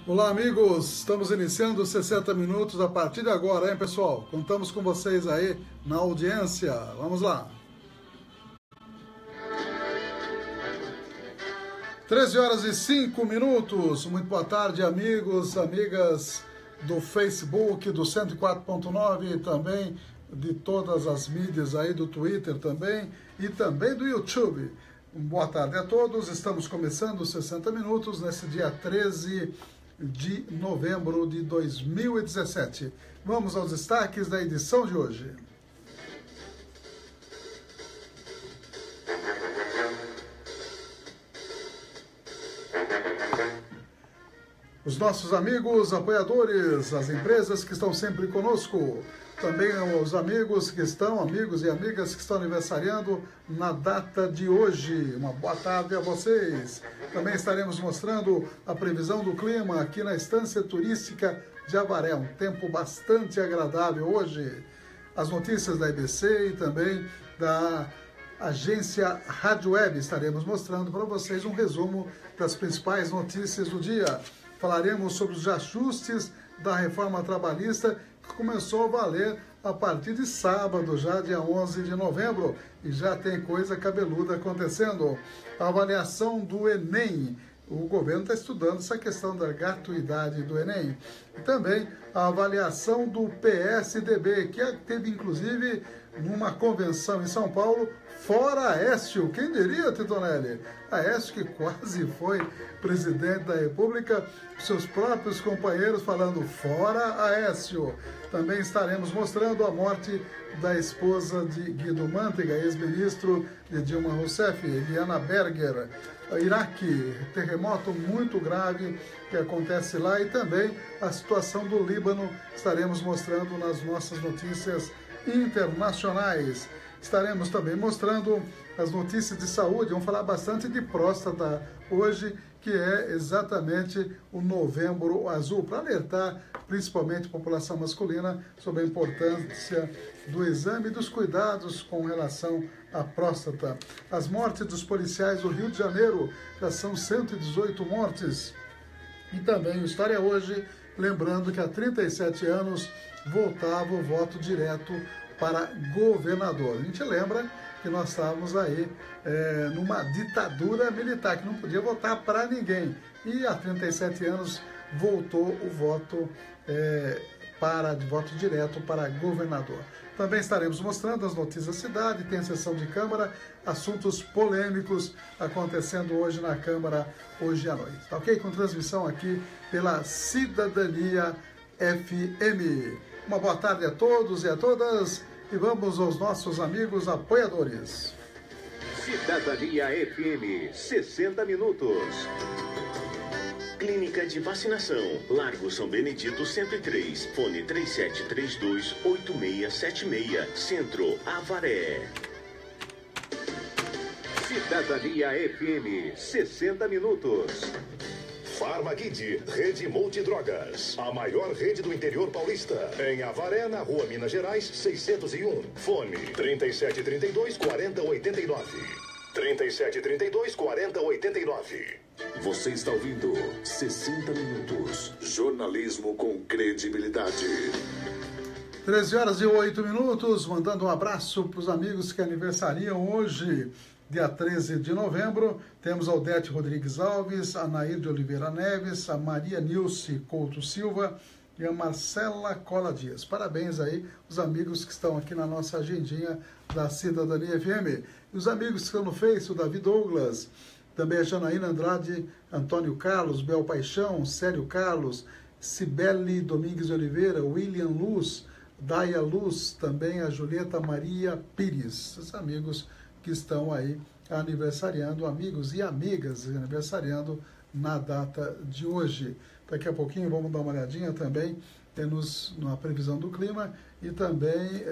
Olá, amigos, estamos iniciando os 60 minutos a partir de agora, hein, pessoal? Contamos com vocês aí na audiência. Vamos lá. 13 horas e 5 minutos. Muito boa tarde, amigos, amigas do Facebook, do 104.9 e também de todas as mídias aí, do Twitter também e também do YouTube. Boa tarde a todos. Estamos começando os 60 minutos nesse dia 13 de novembro de 2017. Vamos aos destaques da edição de hoje. Os nossos amigos apoiadores, as empresas que estão sempre conosco, também os amigos que estão, amigos e amigas que estão aniversariando na data de hoje. Uma boa tarde a vocês. Também estaremos mostrando a previsão do clima aqui na Estância Turística de Avaré. Um tempo bastante agradável hoje. As notícias da EBC e também da agência Rádio Web. Estaremos mostrando para vocês um resumo das principais notícias do dia. Falaremos sobre os ajustes da reforma trabalhista que começou a valer a partir de sábado, já dia 11 de novembro, e já tem coisa cabeluda acontecendo. A avaliação do Enem. O governo está estudando essa questão da gratuidade do Enem. E também a avaliação do PSDB, que teve inclusive numa convenção em São Paulo, fora Aécio. Quem diria, Titonelli? Aécio, que quase foi presidente da República, seus próprios companheiros falando fora Aécio. Também estaremos mostrando a morte da esposa de Guido Mantega, ex-ministro de Dilma Rousseff, Eliana Berger. Iraque, terremoto muito grave que acontece lá, e também a situação do Líbano estaremos mostrando nas nossas notícias internacionais. Estaremos também mostrando as notícias de saúde. Vamos falar bastante de próstata hoje, que é exatamente o Novembro Azul, para alertar principalmente a população masculina sobre a importância do exame e dos cuidados com relação à próstata. As mortes dos policiais do Rio de Janeiro, já são 118 mortes. E também o História Hoje, lembrando que há 37 anos voltava o voto direto para governador. A gente lembra que nós estávamos aí numa ditadura militar, que não podia votar para ninguém. E há 37 anos voltou o voto de voto direto para governador. Também estaremos mostrando as notícias da cidade, tem sessão de Câmara, assuntos polêmicos acontecendo hoje na Câmara, hoje à noite. Tá ok? Com transmissão aqui pela Cidadania FM. Uma boa tarde a todos e a todas, e vamos aos nossos amigos apoiadores. Cidadania FM, 60 minutos. Clínica de Vacinação, Largo São Benedito 103, fone 3732-8676, Centro, Avaré. Cidadania FM, 60 minutos. Farmaguide, rede multidrogas, a maior rede do interior paulista. Em Avaré, na Rua Minas Gerais, 601. Fone 3732-4089. 3732-4089. Você está ouvindo 60 minutos. Jornalismo com credibilidade. 13 horas e 8 minutos. Mandando um abraço para os amigos que aniversariam hoje, dia 13 de novembro. Temos a Odete Rodrigues Alves, a Nair de Oliveira Neves, a Maria Nilce Couto Silva e a Marcela Cola Dias. Parabéns aí os amigos que estão aqui na nossa agendinha da Cidadania FM. E os amigos que estão no Face, o Davi Douglas, também a Janaína Andrade, Antônio Carlos, Bel Paixão, Célio Carlos, Cibele Domingues de Oliveira, William Luz, Daia Luz, também a Julieta Maria Pires. Os amigos que estão aí aniversariando, amigos e amigas aniversariando na data de hoje. Daqui a pouquinho vamos dar uma olhadinha também na previsão do clima e também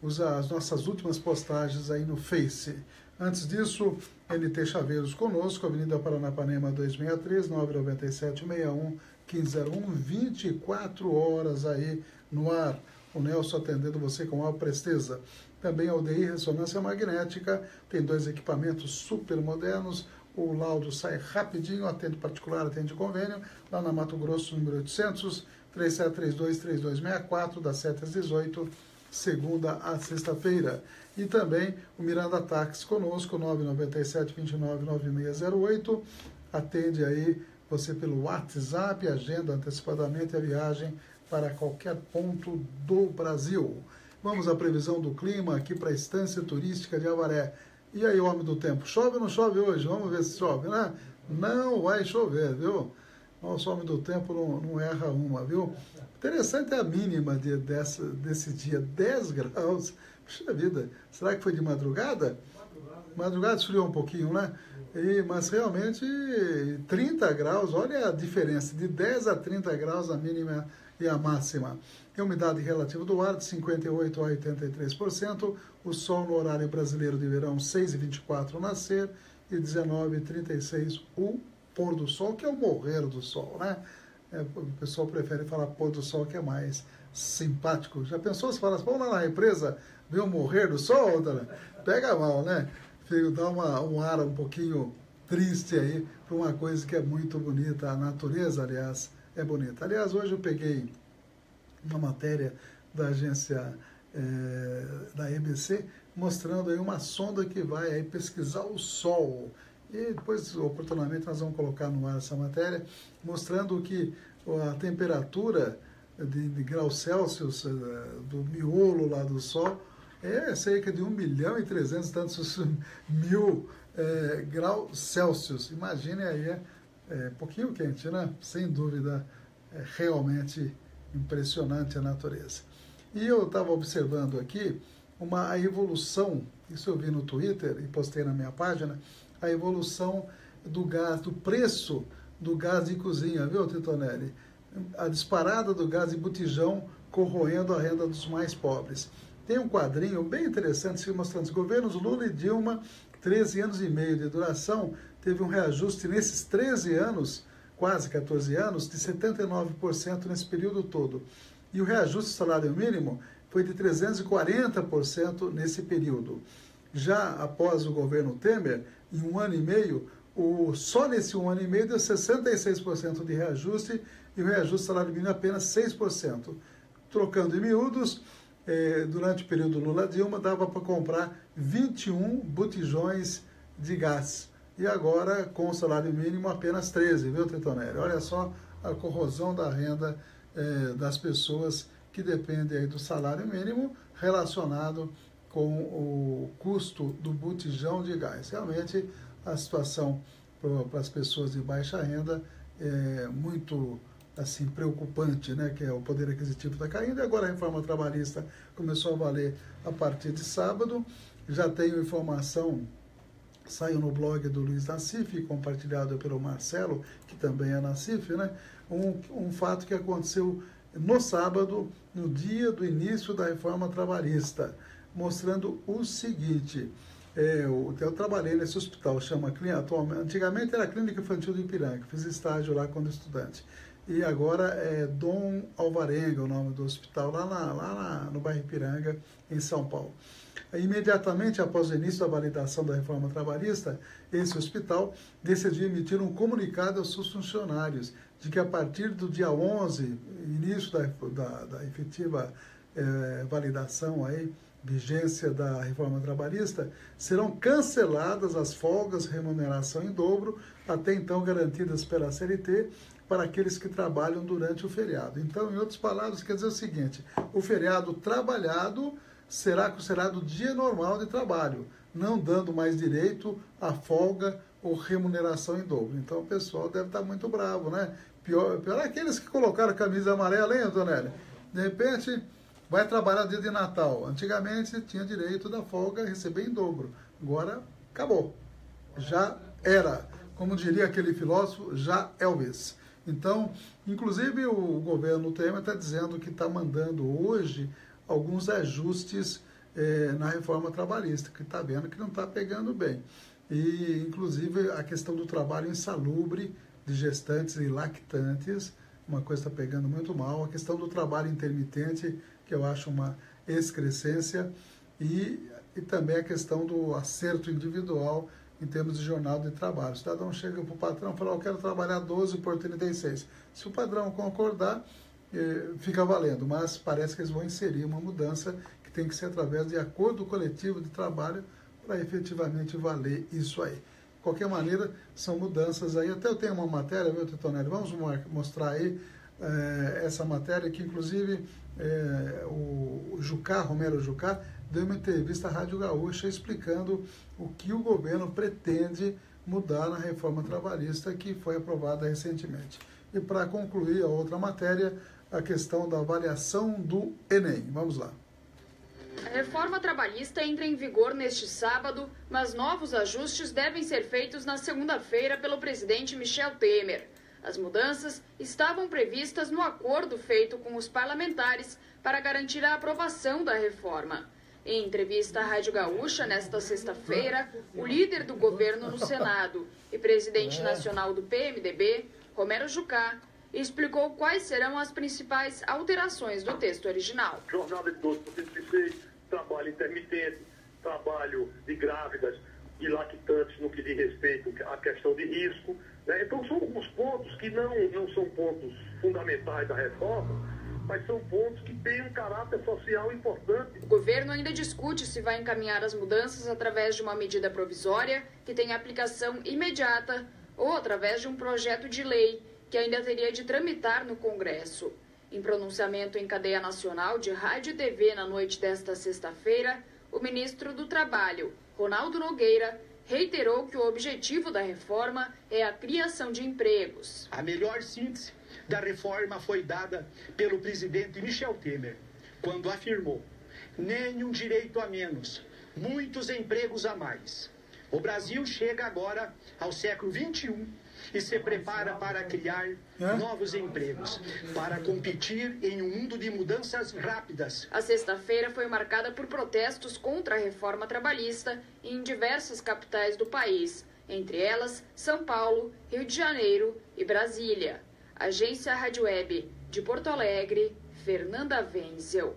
as nossas últimas postagens aí no Face. Antes disso, NT Chaveiros conosco, Avenida Paranapanema 263, 997-61-1501, 24 horas aí no ar. O Nelson atendendo você com maior presteza. Também a UDI Ressonância Magnética, tem 2 equipamentos super modernos, o laudo sai rapidinho, atende particular, atende convênio, lá na Mato Grosso, número 800, 3732-3264, das 7 às 18, segunda a sexta-feira. E também o Miranda Táxi conosco, 997-299608, atende aí você pelo WhatsApp, agenda antecipadamente a viagem para qualquer ponto do Brasil. Vamos à previsão do clima aqui para a Estância Turística de Avaré. E aí, homem do tempo, chove ou não chove hoje? Vamos ver se chove, né? Não vai chover, viu? Nosso homem do tempo não erra uma, viu? Interessante é a mínima desse dia, 10 graus. Puxa vida, será que foi de madrugada? Madrugada esfriou um pouquinho, né? Mas realmente 30 graus, olha a diferença, de 10 a 30 graus a mínima e a máxima. A umidade relativa do ar de 58% a 83%, o sol no horário brasileiro de verão 6h24 o nascer e 19h36 o pôr do sol, que é o morrer do sol, né? O pessoal prefere falar pôr do sol, que é mais simpático. Já pensou se falasse, vamos lá na represa ver o morrer do sol? Pega mal, né? Dá um ar um pouquinho triste aí para uma coisa que é muito bonita. A natureza, aliás, é bonita. Aliás, hoje eu peguei uma matéria da agência da EBC, mostrando aí uma sonda que vai aí pesquisar o Sol. E depois, oportunamente, nós vamos colocar no ar essa matéria, mostrando que a temperatura de graus Celsius do miolo lá do Sol é cerca de 1.300.000 tantos mil graus Celsius. Imagine aí, pouquinho quente, né? Sem dúvida, realmente impressionante a natureza. E eu estava observando aqui a evolução, isso eu vi no Twitter e postei na minha página, a evolução do gás, do preço do gás de cozinha, viu, Titonelli? A disparada do gás de botijão corroendo a renda dos mais pobres. Tem um quadrinho bem interessante mostrando os governos Lula e Dilma, 13 anos e meio de duração, teve um reajuste nesses 13 anos, quase 14 anos, de 79% nesse período todo. E o reajuste do salário mínimo foi de 340% nesse período. Já após o governo Temer, em 1 ano e meio, só nesse 1 ano e meio deu 66% de reajuste e o reajuste do salário mínimo apenas 6%. Trocando em miúdos, durante o período Lula-Dilma, dava para comprar 21 botijões de gás. E agora, com o salário mínimo, apenas 13, viu, Titonelli? Olha só a corrosão da renda das pessoas que dependem aí do salário mínimo relacionado com o custo do botijão de gás. Realmente, a situação para as pessoas de baixa renda é muito assim, preocupante, né? Que é o poder aquisitivo está caindo, e agora a reforma trabalhista começou a valer a partir de sábado. Já tenho informação, saiu no blog do Luiz Nassif, compartilhado pelo Marcelo, que também é Nassif, né? Um fato que aconteceu no sábado, no dia do início da reforma trabalhista, mostrando o seguinte: eu trabalhei nesse hospital, antigamente era a Clínica Infantil do Ipiranga, fiz estágio lá quando estudante. E agora é Dom Alvarenga, o nome do hospital, lá no bairro Ipiranga, em São Paulo. Imediatamente após o início da validação da reforma trabalhista, esse hospital decidiu emitir um comunicado aos seus funcionários de que a partir do dia 11, início da efetiva validação, vigência da reforma trabalhista, serão canceladas as folgas, remuneração em dobro, até então garantidas pela CLT, para aqueles que trabalham durante o feriado. Então, em outras palavras, quer dizer o seguinte: o feriado trabalhado será considerado dia normal de trabalho, não dando mais direito à folga ou remuneração em dobro. Então, o pessoal deve estar muito bravo, né? Pior aqueles que colocaram a camisa amarela, hein, Antonelli? De repente, vai trabalhar dia de Natal. Antigamente, tinha direito da folga receber em dobro. Agora, acabou. Já era. Como diria aquele filósofo, já Elvis. Então, inclusive, o governo Temer está dizendo que está mandando hoje alguns ajustes na reforma trabalhista, que está vendo que não está pegando bem. E, inclusive, a questão do trabalho insalubre de gestantes e lactantes, uma coisa está pegando muito mal. A questão do trabalho intermitente, que eu acho uma excrescência, e também a questão do acerto individual em termos de jornada de trabalho. O cidadão chega para o patrão e fala, eu quero trabalhar 12 por 36. Se o padrão concordar, fica valendo, mas parece que eles vão inserir uma mudança que tem que ser através de acordo coletivo de trabalho para efetivamente valer isso aí. De qualquer maneira, são mudanças aí. Até eu tenho uma matéria, viu, Titonelli? Vamos mostrar aí essa matéria que, inclusive, o Jucá, Romero Jucá, deu uma entrevista à Rádio Gaúcha explicando o que o governo pretende mudar na reforma trabalhista que foi aprovada recentemente. E para concluir a outra matéria, a questão da avaliação do Enem. Vamos lá. A reforma trabalhista entra em vigor neste sábado, mas novos ajustes devem ser feitos na segunda-feira pelo presidente Michel Temer. As mudanças estavam previstas no acordo feito com os parlamentares para garantir a aprovação da reforma. Em entrevista à Rádio Gaúcha, nesta sexta-feira, o líder do governo no Senado e presidente nacional do PMDB, Romero Jucá, explicou quais serão as principais alterações do texto original. Jornada de 12 por 36, trabalho intermitente, trabalho de grávidas e lactantes no que diz respeito à questão de risco. Né? Então são alguns pontos que não são pontos fundamentais da reforma, mas são pontos que têm um caráter social importante. O governo ainda discute se vai encaminhar as mudanças através de uma medida provisória que tenha aplicação imediata ou através de um projeto de lei que ainda teria de tramitar no Congresso. Em pronunciamento em cadeia nacional de rádio e TV na noite desta sexta-feira, o ministro do Trabalho, Ronaldo Nogueira, reiterou que o objetivo da reforma é a criação de empregos. A melhor síntese da reforma foi dada pelo presidente Michel Temer, quando afirmou: nenhum direito a menos, muitos empregos a mais. O Brasil chega agora ao século XXI e se prepara para criar novos empregos, para competir em um mundo de mudanças rápidas. A sexta-feira foi marcada por protestos contra a reforma trabalhista em diversas capitais do país, entre elas São Paulo, Rio de Janeiro e Brasília. Agência Rádio Web de Porto Alegre, Fernanda Wenzel.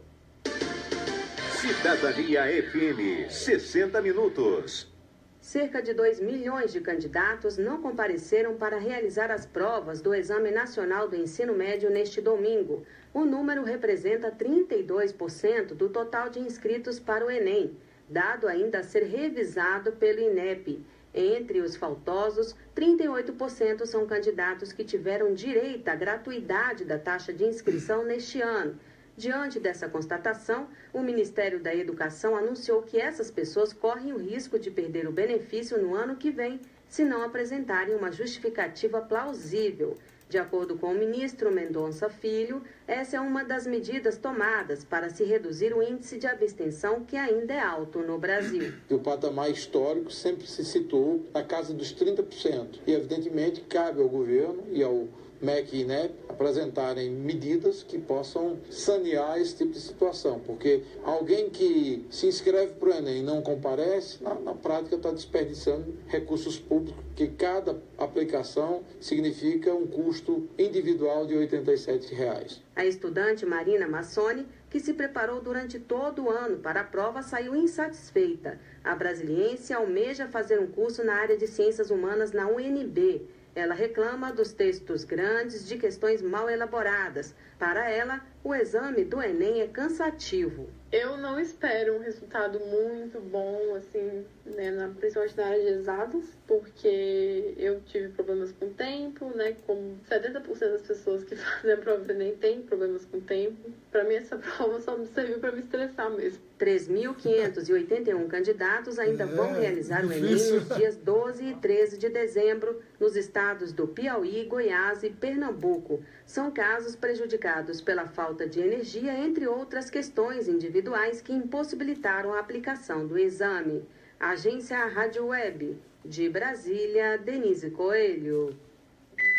Cidadania FM, 60 minutos. Cerca de 2 milhões de candidatos não compareceram para realizar as provas do Exame Nacional do Ensino Médio neste domingo. O número representa 32% do total de inscritos para o Enem, dado ainda a ser revisado pelo INEP. Entre os faltosos, 38% são candidatos que tiveram direito à gratuidade da taxa de inscrição neste ano. Diante dessa constatação, o Ministério da Educação anunciou que essas pessoas correm o risco de perder o benefício no ano que vem, se não apresentarem uma justificativa plausível. De acordo com o ministro Mendonça Filho, essa é uma das medidas tomadas para se reduzir o índice de abstenção, que ainda é alto no Brasil. O patamar histórico sempre se situou na casa dos 30%. E, evidentemente, cabe ao governo e ao MEC e INEP apresentarem medidas que possam sanear esse tipo de situação, porque alguém que se inscreve para o Enem e não comparece, na prática está desperdiçando recursos públicos, que cada aplicação significa um custo individual de R$ 87. A estudante Marina Massoni, que se preparou durante todo o ano para a prova, saiu insatisfeita. A brasiliense almeja fazer um curso na área de ciências humanas na UNB. Ela reclama dos textos grandes, de questões mal elaboradas. Para ela, o exame do Enem é cansativo. Eu não espero um resultado muito bom, assim, né, principalmente na área de exatas, porque eu tive problemas com o tempo, né, como 70% das pessoas que fazem a prova do Enem têm problemas com o tempo. Para mim, essa prova só me serviu para me estressar mesmo. 3.581 candidatos ainda vão realizar o Enem nos dias 12 e 13 de dezembro, nos estados do Piauí, Goiás e Pernambuco. São casos prejudicados pela falta de energia, entre outras questões individuais que impossibilitaram a aplicação do exame. Agência Rádio Web. De Brasília, Denise Coelho.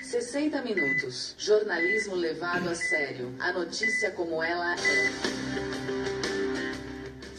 60 minutos. Jornalismo levado a sério. A notícia como ela é.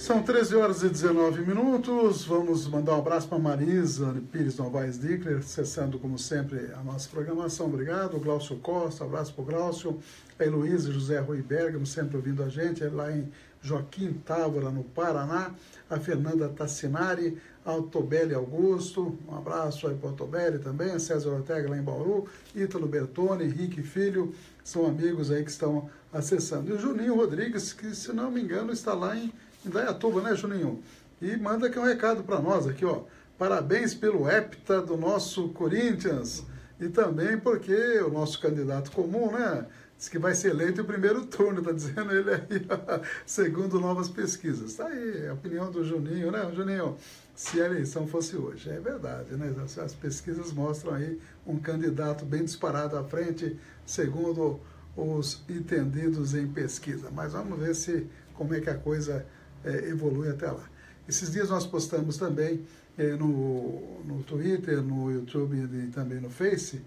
São 13 horas e 19 minutos. Vamos mandar um abraço para Marisa Pires Novaes Dickler, acessando, como sempre, a nossa programação. Obrigado. O Glaucio Costa, abraço para o Glaucio. A Heloísa José Rui Bergamo, sempre ouvindo a gente, lá em Joaquim Távora, no Paraná. A Fernanda Tassinari, a Altobelli Augusto, um abraço aí para a Altobelli também. A César Ortega, lá em Bauru. Ítalo Bertone, Henrique Filho, são amigos aí que estão acessando. E o Juninho Rodrigues, que, se não me engano, está lá em Indaiatuba, né, Juninho? E manda aqui um recado para nós, aqui, ó. Parabéns pelo hepta do nosso Corinthians. E também porque o nosso candidato comum, né, diz que vai ser eleito em primeiro turno, tá dizendo ele aí, ó, segundo novas pesquisas. Tá aí a opinião do Juninho, né, Juninho? Se a eleição fosse hoje. É verdade, né? As pesquisas mostram aí um candidato bem disparado à frente, segundo os entendidos em pesquisa. Mas vamos ver como é que a coisa evolui até lá. Esses dias nós postamos também no Twitter, no YouTube e também no Face,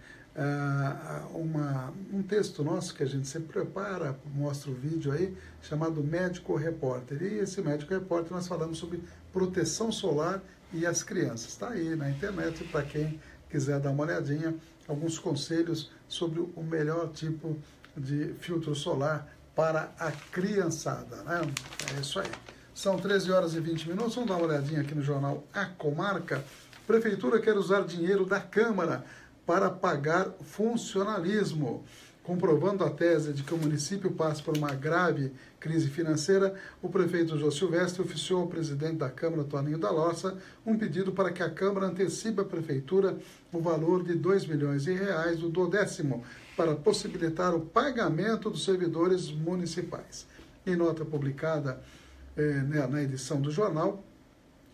um texto nosso que a gente sempre prepara, mostra o vídeo aí, chamado Médico Repórter. E esse Médico Repórter nós falamos sobre proteção solar e as crianças. Está aí na internet, para quem quiser dar uma olhadinha, alguns conselhos sobre o melhor tipo de filtro solar para a criançada, né? É isso aí. São 13 horas e 20 minutos. Vamos dar uma olhadinha aqui no jornal A Comarca. Prefeitura quer usar dinheiro da Câmara para pagar funcionalismo. Comprovando a tese de que o município passa por uma grave crise financeira, o prefeito Jô Silvestre oficiou ao presidente da Câmara, Toninho da Lossa, um pedido para que a Câmara antecipe à Prefeitura o valor de R$2 milhões do 12º, para possibilitar o pagamento dos servidores municipais. Em nota publicada na edição do jornal,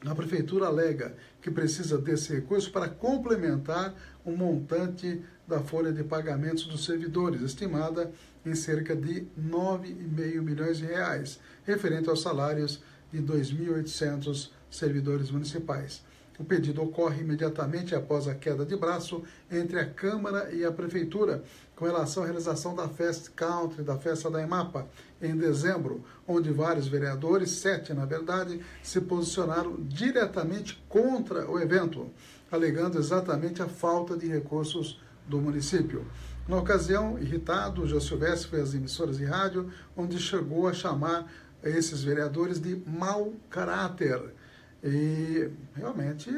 a Prefeitura alega que precisa desse recurso para complementar o montante da folha de pagamentos dos servidores, estimada em cerca de R$ 9,5 milhões, referente aos salários de 2.800 servidores municipais. O pedido ocorre imediatamente após a queda de braço entre a Câmara e a Prefeitura, com relação à realização da Fest Country, da festa da EMAPA, em dezembro, onde vários vereadores, 7 na verdade, se posicionaram diretamente contra o evento, alegando exatamente a falta de recursos do município. Na ocasião, irritado, Jô Silvestre foi às emissoras de rádio, onde chegou a chamar esses vereadores de mau caráter. E realmente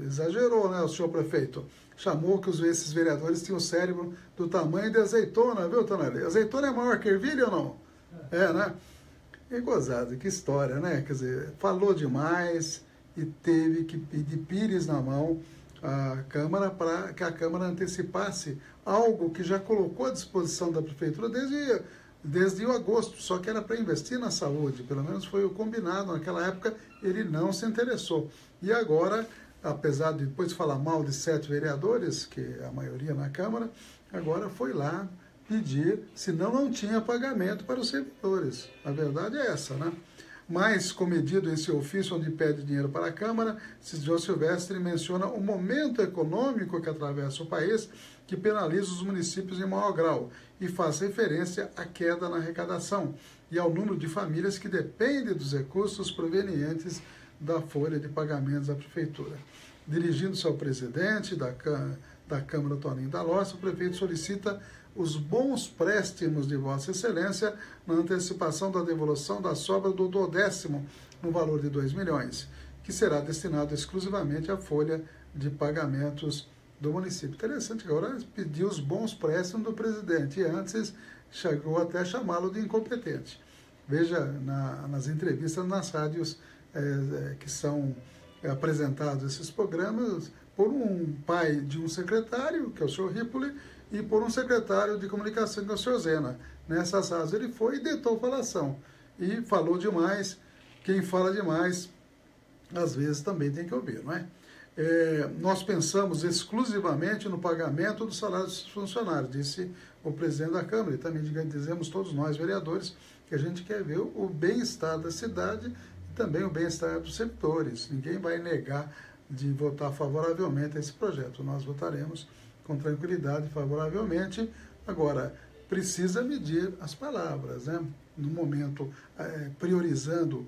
exagerou, né, o senhor prefeito? Chamou que esses vereadores tinham o cérebro do tamanho de azeitona, viu, Tonelli? Azeitona é maior que ervilha ou não? É, né? E gozado, que história, né? Quer dizer, falou demais e teve que pedir pires na mão à Câmara para que a Câmara antecipasse algo que já colocou à disposição da Prefeitura desde o agosto, só que era para investir na saúde, pelo menos foi o combinado naquela época, ele não se interessou. E agora, apesar de depois falar mal de 7 vereadores, que é a maioria na Câmara, agora foi lá pedir, senão não tinha pagamento para os servidores. A verdade é essa, né? Mas, comedido em seu ofício, onde pede dinheiro para a Câmara, Jô Silvestre menciona o momento econômico que atravessa o país, que penaliza os municípios em maior grau, e faz referência à queda na arrecadação e ao número de famílias que dependem dos recursos provenientes da folha de pagamentos da Prefeitura. Dirigindo-se ao presidente da Câmara, Toninho da Lossa, o prefeito solicita os bons préstimos de Vossa Excelência na antecipação da devolução da sobra do 12º, no valor de 2 milhões, que será destinado exclusivamente à folha de pagamentos do município. Interessante que agora pediu os bons préstimos do presidente e antes chegou até a chamá-lo de incompetente. Veja nas entrevistas nas rádios que são apresentados esses programas por um pai de um secretário, que é o senhor Ripoli, e por um secretário de comunicação, que é o senhor Zena. Nessas rádios ele foi e deitou falação. E falou demais. Quem fala demais, às vezes também tem que ouvir, não é? Nós pensamos exclusivamente no pagamento do salário dos funcionários, disse o presidente da Câmara, e também dizemos todos nós, vereadores, que a gente quer ver o bem-estar da cidade e também o bem-estar dos servidores. Ninguém vai negar de votar favoravelmente a esse projeto. Nós votaremos com tranquilidade, favoravelmente. Agora, precisa medir as palavras, né? No momento, priorizando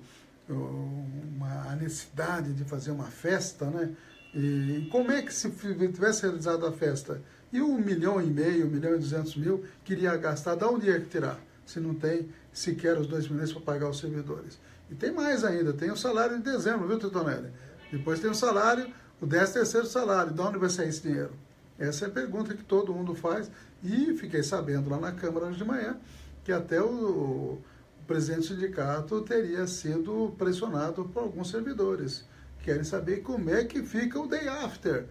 a necessidade de fazer uma festa, né? E como é que se tivesse realizado a festa? E 1,5 milhão, 1.200.000 queria gastar, de onde ia tirar? Se não tem sequer os 2 milhões para pagar os servidores. E tem mais ainda, tem o salário de dezembro, viu, Titonelli? Depois tem o salário, o 13º salário, de onde vai sair esse dinheiro? Essa é a pergunta que todo mundo faz. E fiquei sabendo lá na Câmara hoje de manhã que até o presidente do sindicato teria sido pressionado por alguns servidores. Querem saber como é que fica o day after.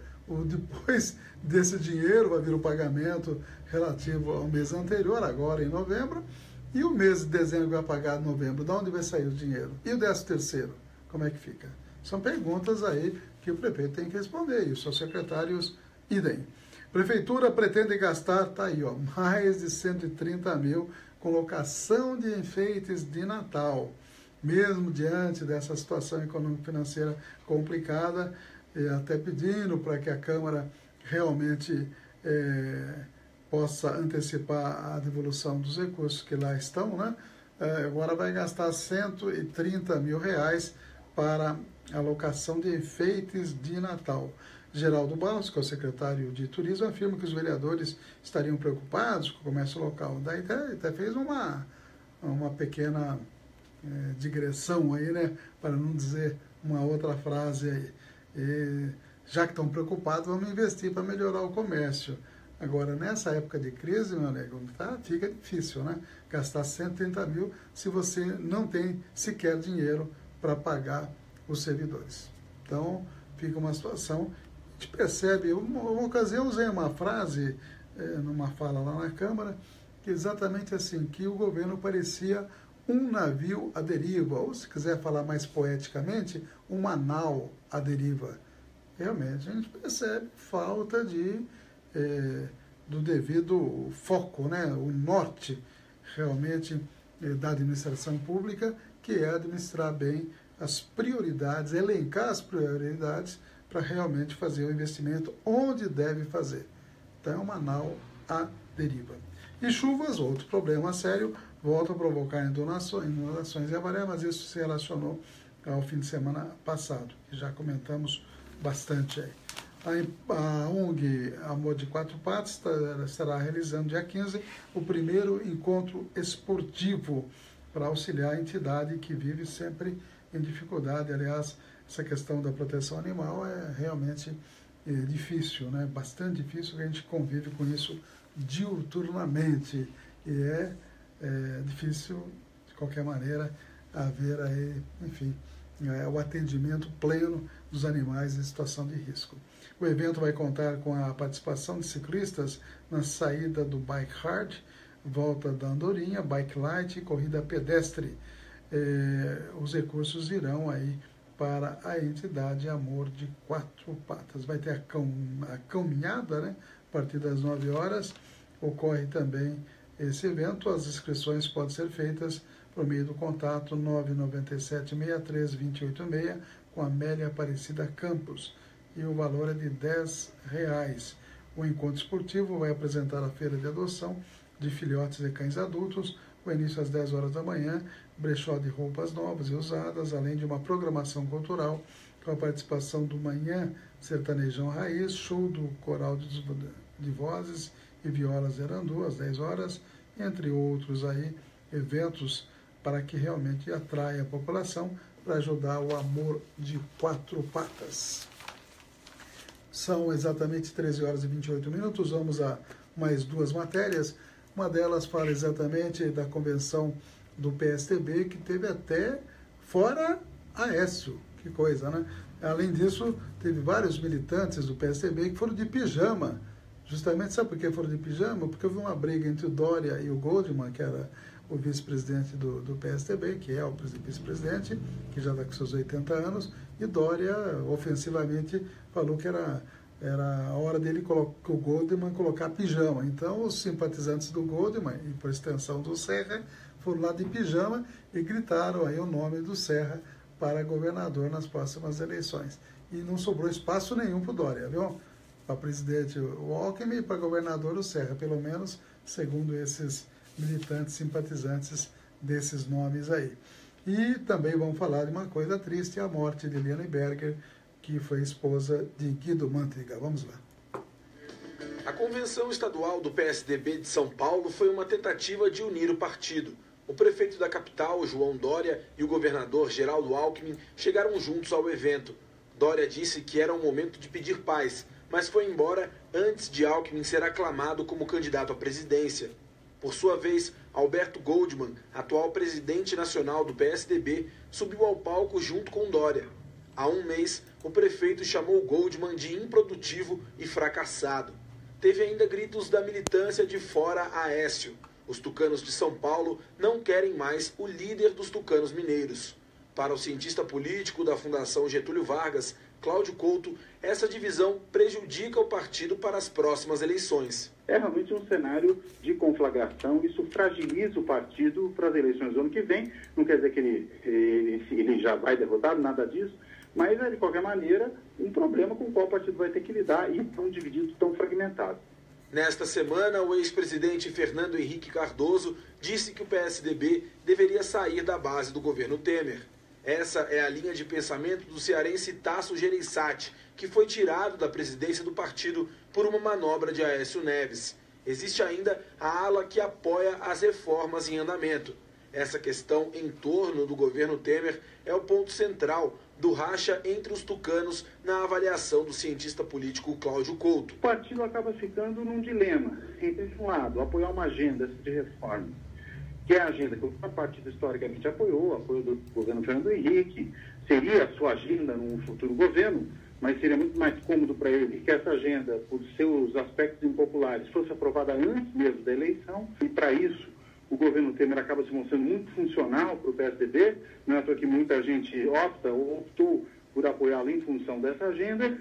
Depois desse dinheiro vai vir o pagamento relativo ao mês anterior, agora em novembro, e o mês de dezembro vai pagar em novembro. De onde vai sair o dinheiro? E o 13º? Como é que fica? São perguntas aí que o prefeito tem que responder, e os seus secretários idem. Prefeitura pretende gastar, tá aí, ó, mais de 130 mil com locação de enfeites de Natal. Mesmo diante dessa situação econômico-financeira complicada, até pedindo para que a Câmara realmente possa antecipar a devolução dos recursos que lá estão, né? Agora vai gastar 130 mil reais para a locação de enfeites de Natal. Geraldo Barros, que é o secretário de Turismo, afirma que os vereadores estariam preocupados com o comércio local. Daí até fez uma pequena digressão aí, né? Para não dizer uma outra frase aí. Já que estão preocupados, vamos investir para melhorar o comércio. Agora, nessa época de crise, meu amigo, fica difícil, né? Gastar 130 mil se você não tem sequer dinheiro para pagar os servidores. Então, fica uma situação. A gente percebe, uma ocasião usei uma frase numa fala lá na Câmara, que exatamente assim, que o governo parecia um navio à deriva, ou se quiser falar mais poeticamente, uma nau à deriva. Realmente, a gente percebe falta do devido foco, né? O norte, realmente, da administração pública, que é administrar bem as prioridades, elencar as prioridades para realmente fazer o investimento onde deve fazer. Então, é uma nau à deriva. E chuvas, outro problema sério, voltam a provocar inundações em Avaré, mas isso se relacionou ao fim de semana passado, que já comentamos bastante aí. A ONG Amor de Quatro Patas estará realizando dia 15 o primeiro encontro esportivo para auxiliar a entidade que vive sempre em dificuldade. Aliás, essa questão da proteção animal é realmente difícil, né? Bastante difícil, que a gente convive com isso diuturnamente. E é difícil, de qualquer maneira, haver aí, enfim, o atendimento pleno dos animais em situação de risco. O evento vai contar com a participação de ciclistas na saída do Bike Hard, volta da Andorinha, Bike Light e corrida pedestre. Os recursos irão aí para a entidade Amor de Quatro Patas. Vai ter a caminhada, né? A partir das 9 horas. Ocorre também esse evento. As inscrições podem ser feitas por meio do contato 997-63-286 com Amélia Aparecida Campos. E o valor é de R$10. O encontro esportivo vai apresentar a feira de adoção de filhotes e cães adultos, com início às 10 horas da manhã, brechó de roupas novas e usadas, além de uma programação cultural com a participação do Manhã Sertanejão Raiz, show do Coral de Vozes e Violas Erandu, às 10 horas, entre outros aí, eventos para que realmente atraia a população para ajudar o Amor de Quatro Patas. São exatamente 13 horas e 28 minutos, vamos a mais duas matérias. Uma delas fala exatamente da convenção do PSTB, que teve até fora Aécio, que coisa, né? Além disso, teve vários militantes do PSTB que foram de pijama. Justamente, sabe por que foram de pijama? Porque houve uma briga entre o Dória e o Goldman, que era o vice-presidente do PSTB, que é o vice-presidente, que já está com seus 80 anos, e Dória ofensivamente falou que era a hora dele, o Goldman, colocar pijama. Então, os simpatizantes do Goldman, e por extensão do Serra, foram lá de pijama e gritaram aí o nome do Serra para governador nas próximas eleições. E não sobrou espaço nenhum para o Dória, viu? Para presidente o Alckmin e para governador o Serra, pelo menos segundo esses militantes simpatizantes desses nomes aí. E também vamos falar de uma coisa triste, a morte de Eliane Berger, que foi esposa de Guido Mantega. Vamos lá. A convenção estadual do PSDB de São Paulo foi uma tentativa de unir o partido. O prefeito da capital, João Dória, e o governador Geraldo Alckmin chegaram juntos ao evento. Dória disse que era um momento de pedir paz, mas foi embora antes de Alckmin ser aclamado como candidato à presidência. Por sua vez, Alberto Goldman, atual presidente nacional do PSDB, subiu ao palco junto com Dória. Há um mês, o prefeito chamou Goldman de improdutivo e fracassado. Teve ainda gritos da militância de Fora Aécio. Os tucanos de São Paulo não querem mais o líder dos tucanos mineiros. Para o cientista político da Fundação Getúlio Vargas, Cláudio Couto, essa divisão prejudica o partido para as próximas eleições. É realmente um cenário de conflagração, isso fragiliza o partido para as eleições do ano que vem. Não quer dizer que ele já vai derrotado, nada disso, mas é de qualquer maneira um problema com o qual o partido vai ter que lidar e tão dividido, tão fragmentado. Nesta semana, o ex-presidente Fernando Henrique Cardoso disse que o PSDB deveria sair da base do governo Temer. Essa é a linha de pensamento do cearense Tasso Gereissati, que foi tirado da presidência do partido por uma manobra de Aécio Neves. Existe ainda a ala que apoia as reformas em andamento. Essa questão em torno do governo Temer é o ponto central do racha entre os tucanos na avaliação do cientista político Cláudio Couto. O partido acaba ficando num dilema entre, de um lado, apoiar uma agenda de reforma, que é a agenda que o partido historicamente apoiou do governo Fernando Henrique, seria a sua agenda num futuro governo, mas seria muito mais cômodo para ele que essa agenda, por seus aspectos impopulares, fosse aprovada antes mesmo da eleição, e para isso o governo Temer acaba se mostrando muito funcional para o PSDB, não é à toa que muita gente optou por apoiá-lo em função dessa agenda,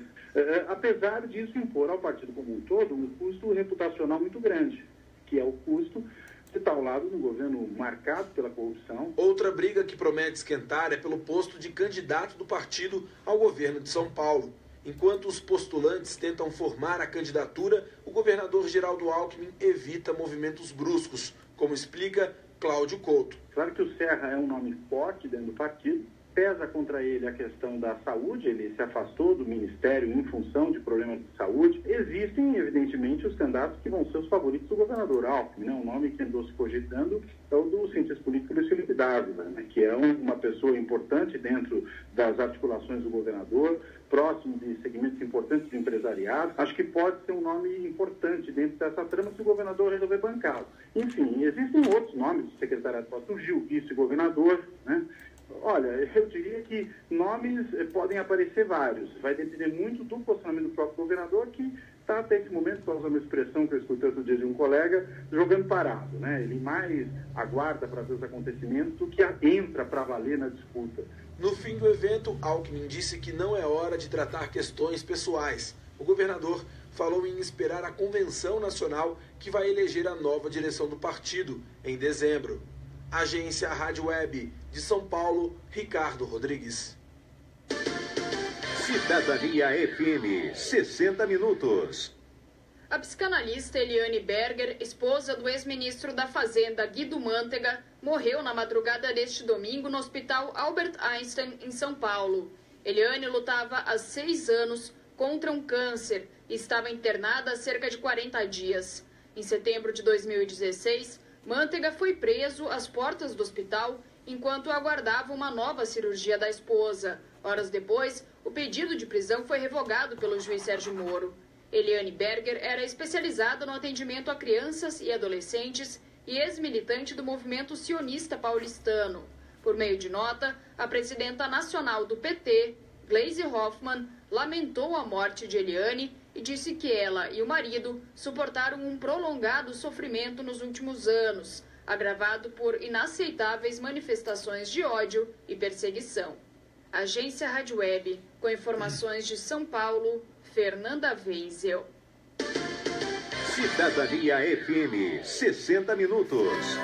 apesar disso impor ao partido como um todo um custo reputacional muito grande, que é o custo de estar ao lado de um governo marcado pela corrupção. Outra briga que promete esquentar é pelo posto de candidato do partido ao governo de São Paulo. Enquanto os postulantes tentam formar a candidatura, o governador Geraldo Alckmin evita movimentos bruscos, como explica Cláudio Couto. Claro que o Serra é um nome forte dentro do partido, pesa contra ele a questão da saúde, ele se afastou do ministério em função de problemas de saúde. Existem, evidentemente, os candidatos que vão ser os favoritos do governador Alckmin, né? O nome que andou se cogitando é o do cientista político Luiz Felipe Dávila, né? Que é uma pessoa importante dentro das articulações do governador, próximo de segmentos importantes do empresariado. Acho que pode ser um nome importante dentro dessa trama se o governador resolver bancá-lo. Enfim, existem outros nomes do secretariado, surgiu vice-governador, né? Olha, eu diria que nomes podem aparecer vários. Vai depender muito do posicionamento do próprio governador, que está até esse momento, para usar uma expressão que eu escutei outro dia de um colega, jogando parado, né? Ele mais aguarda para ver os acontecimentos do que entra para valer na disputa. No fim do evento, Alckmin disse que não é hora de tratar questões pessoais. O governador falou em esperar a convenção nacional que vai eleger a nova direção do partido em dezembro. Agência Rádio Web de São Paulo, Ricardo Rodrigues. Cidadania FM, 60 minutos. A psicanalista Eliane Berger, esposa do ex-ministro da Fazenda Guido Mantega, morreu na madrugada deste domingo no Hospital Albert Einstein, em São Paulo. Eliane lutava há 6 anos contra um câncer e estava internada há cerca de 40 dias. Em setembro de 2016, Mantega foi preso às portas do hospital enquanto aguardava uma nova cirurgia da esposa. Horas depois, o pedido de prisão foi revogado pelo juiz Sérgio Moro. Eliane Berger era especializada no atendimento a crianças e adolescentes e ex-militante do movimento sionista paulistano. Por meio de nota, a presidenta nacional do PT, Gleisi Hoffmann, lamentou a morte de Eliane e disse que ela e o marido suportaram um prolongado sofrimento nos últimos anos, agravado por inaceitáveis manifestações de ódio e perseguição. Agência Rádio Web, com informações de São Paulo, Fernanda Weisel. Cidadania FM, 60 minutos.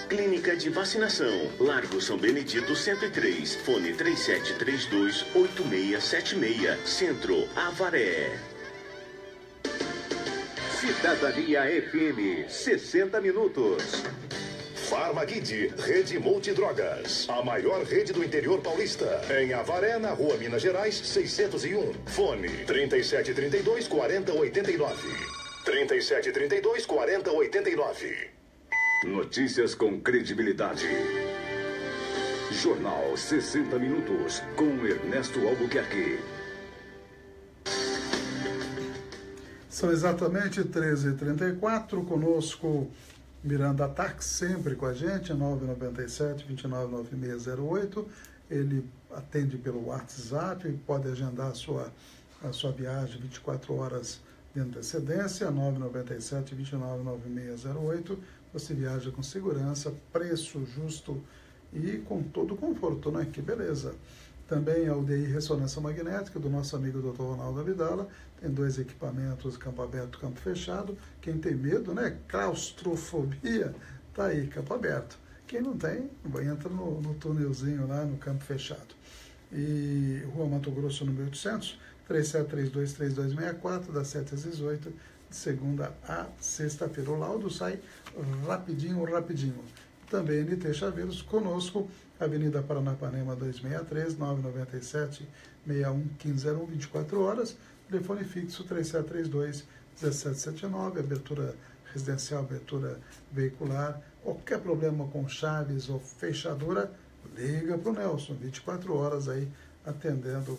Clínica de Vacinação, Largo São Benedito 103, fone 3732-8676, Centro, Avaré. Cidadania FM, 60 minutos. Farmaguide, rede multidrogas. A maior rede do interior paulista. Em Avaré, na Rua Minas Gerais, 601. Fone 3732-4089. 3732-4089. Notícias com credibilidade. Jornal 60 Minutos, com Ernesto Albuquerque. São exatamente 13h34, conosco Miranda Tax, sempre com a gente, 997-299608. Ele atende pelo WhatsApp, pode agendar a sua viagem 24 horas de antecedência, 997-299608. Você viaja com segurança, preço justo e com todo o conforto, né? Que beleza! Também a UDI Ressonância Magnética, do nosso amigo Dr. Ronaldo Abdala. Tem 2 equipamentos, campo aberto, campo fechado. Quem tem medo, né? Claustrofobia, tá aí, campo aberto. Quem não tem, entra no túnelzinho lá no campo fechado. E Rua Mato Grosso, número 800, 3732-3264, das 7 às 18, de segunda a sexta-feira. O laudo sai rapidinho. Também NT Chaveiros, conosco, Avenida Paranapanema 263, 997-61-1501, 24 horas, telefone fixo 3732-1779, abertura residencial, abertura veicular, qualquer problema com chaves ou fechadura, liga para o Nelson, 24 horas aí, atendendo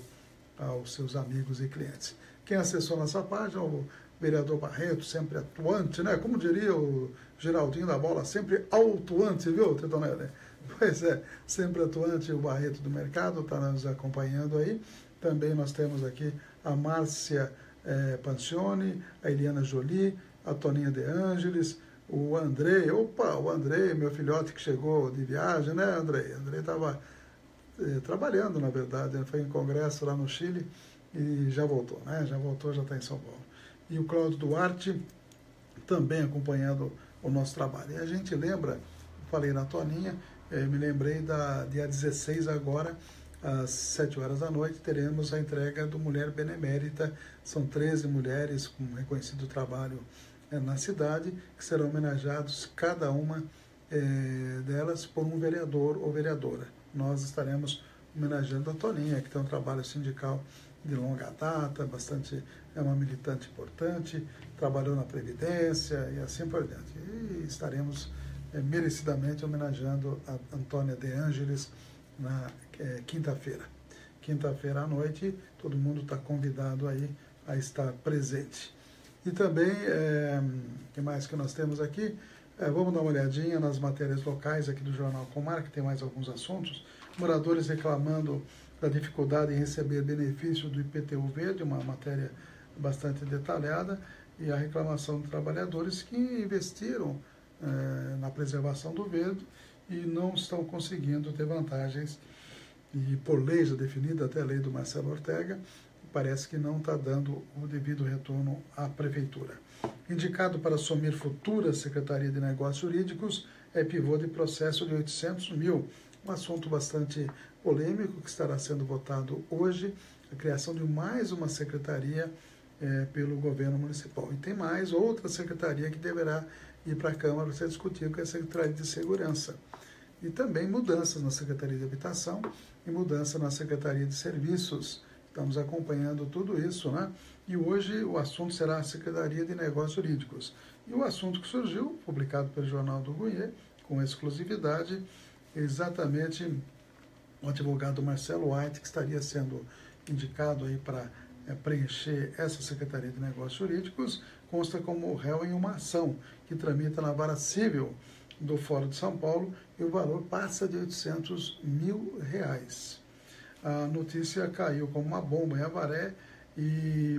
aos seus amigos e clientes. Quem acessou nossa página, o vereador Barreto, sempre atuante, né? Como diria o Geraldinho da Bola, sempre autuante, viu, Tritonelli? Pois é, sempre atuante o Barreto do Mercado, está nos acompanhando aí. Também nós temos aqui a Márcia Pancione, a Eliana Jolie, a Toninha De Ângeles, o Andrei, o Andrei, meu filhote que chegou de viagem, né, Andrei? Andrei estava trabalhando, na verdade, ele foi em congresso lá no Chile e já voltou, né? Já está em São Paulo. E o Cláudio Duarte também acompanhando o nosso trabalho. E a gente lembra, falei na Toninha, me lembrei dia 16 agora, às 7 horas da noite, teremos a entrega do Mulher Benemérita. São 13 mulheres com reconhecido trabalho na cidade, que serão homenageados, cada uma delas, por um vereador ou vereadora. Nós estaremos homenageando a Toninha, que tem um trabalho sindical de longa data, é uma militante importante, trabalhou na Previdência e assim por diante. E estaremos merecidamente homenageando a Antônia De Ângeles na quinta-feira. Quinta-feira à noite, todo mundo está convidado aí a estar presente. E também, o que mais que nós temos aqui? Vamos dar uma olhadinha nas matérias locais aqui do Jornal Comar, que tem mais alguns assuntos. Moradores reclamando da dificuldade em receber benefício do IPTU verde, uma matéria bastante detalhada, e a reclamação de trabalhadores que investiram na preservação do verde e não estão conseguindo ter vantagens, e por lei já definida, até a lei do Marcelo Ortega, parece que não está dando o devido retorno à Prefeitura. Indicado para assumir futura Secretaria de Negócios Jurídicos, é pivô de processo de 800 mil, um assunto bastante polêmico que estará sendo votado hoje, a criação de mais uma secretaria pelo governo municipal. E tem mais outra secretaria que deverá ir para a Câmara para ser discutida, que é a Secretaria de Segurança. E também mudanças na Secretaria de Habitação e mudança na Secretaria de Serviços. Estamos acompanhando tudo isso, né? E hoje o assunto será a Secretaria de Negócios Jurídicos. E o assunto que surgiu, publicado pelo Jornal do Goiê, com exclusividade, exatamente o advogado Marcelo White, que estaria sendo indicado aí para preencher essa Secretaria de Negócios Jurídicos, consta como réu em uma ação que tramita na Vara Civil do Fórum de São Paulo e o valor passa de R$800 mil. A notícia caiu como uma bomba em Avaré e